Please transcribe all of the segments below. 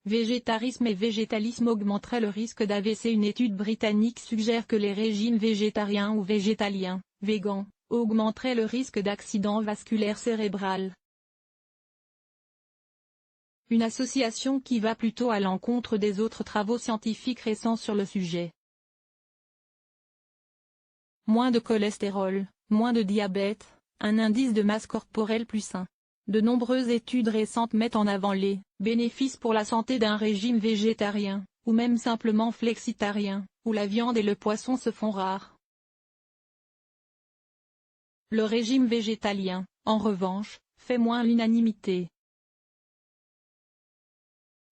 Végétarisme et végétalisme augmenteraient le risque d'AVC. Une étude britannique suggère que les régimes végétariens ou végétaliens, végans, augmenteraient le risque d'accident vasculaire cérébral. Une association qui va plutôt à l'encontre des autres travaux scientifiques récents sur le sujet. Moins de cholestérol, moins de diabète, un indice de masse corporelle plus sain. De nombreuses études récentes mettent en avant les bénéfices pour la santé d'un régime végétarien, ou même simplement flexitarien, où la viande et le poisson se font rares. Le régime végétalien, en revanche, fait moins l'unanimité.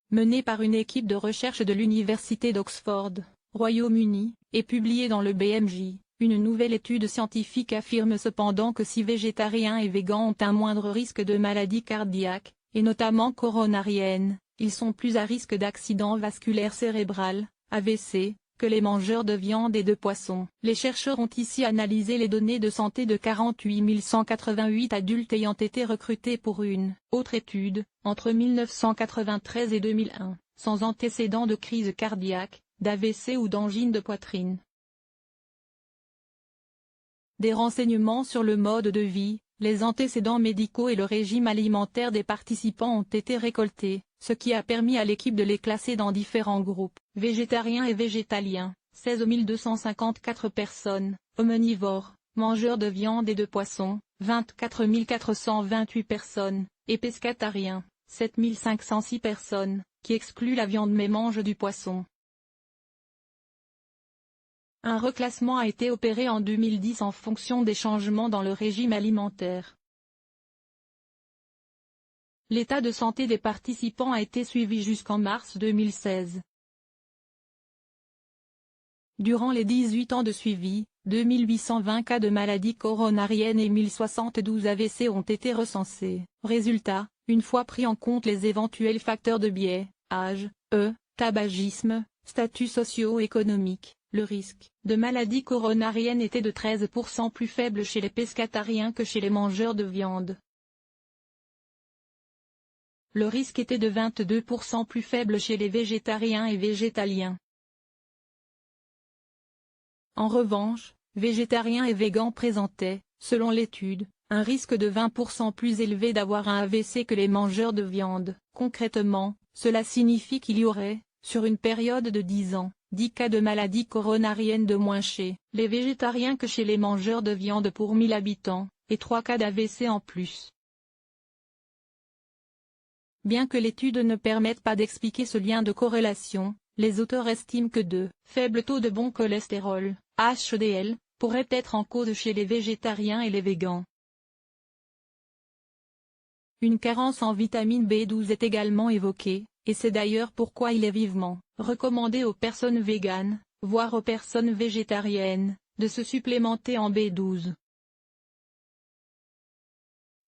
Mené par une équipe de recherche de l'Université d'Oxford, Royaume-Uni, et publiée dans le BMJ, une nouvelle étude scientifique affirme cependant que si végétariens et végans ont un moindre risque de maladies cardiaques, et notamment coronariennes, ils sont plus à risque d'accident vasculaire cérébral, AVC, que les mangeurs de viande et de poisson. Les chercheurs ont ici analysé les données de santé de 48 188 adultes ayant été recrutés pour une autre étude, entre 1993 et 2001, sans antécédent de crise cardiaque, d'AVC ou d'angine de poitrine. Des renseignements sur le mode de vie, les antécédents médicaux et le régime alimentaire des participants ont été récoltés, ce qui a permis à l'équipe de les classer dans différents groupes. Végétariens et végétaliens, 16 254 personnes, omnivores, mangeurs de viande et de poisson, 24 428 personnes, et pescatariens, 7 506 personnes, qui excluent la viande mais mangent du poisson. Un reclassement a été opéré en 2010 en fonction des changements dans le régime alimentaire. L'état de santé des participants a été suivi jusqu'en mars 2016. Durant les 18 ans de suivi, 2820 cas de maladies coronariennes et 1072 AVC ont été recensés. Résultat, une fois pris en compte les éventuels facteurs de biais, âge, tabagisme, statut socio-économique, le risque de maladie coronarienne était de 13% plus faible chez les pescatariens que chez les mangeurs de viande. Le risque était de 22% plus faible chez les végétariens et végétaliens. En revanche, végétariens et végans présentaient, selon l'étude, un risque de 20% plus élevé d'avoir un AVC que les mangeurs de viande. Concrètement, cela signifie qu'il y aurait, sur une période de 10 ans, 10 cas de maladie coronarienne de moins chez les végétariens que chez les mangeurs de viande pour 1000 habitants, et 3 cas d'AVC en plus. Bien que l'étude ne permette pas d'expliquer ce lien de corrélation, les auteurs estiment que de faibles taux de bon cholestérol, HDL, pourraient être en cause chez les végétariens et les végans. Une carence en vitamine B12 est également évoquée, et c'est d'ailleurs pourquoi il est vivement recommandé aux personnes véganes, voire aux personnes végétariennes, de se supplémenter en B12.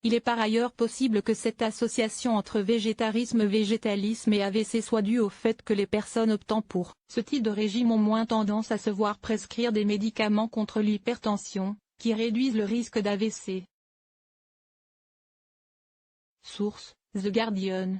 Il est par ailleurs possible que cette association entre végétarisme, végétalisme et AVC soit due au fait que les personnes optant pour ce type de régime ont moins tendance à se voir prescrire des médicaments contre l'hypertension, qui réduisent le risque d'AVC. Source: The Guardian.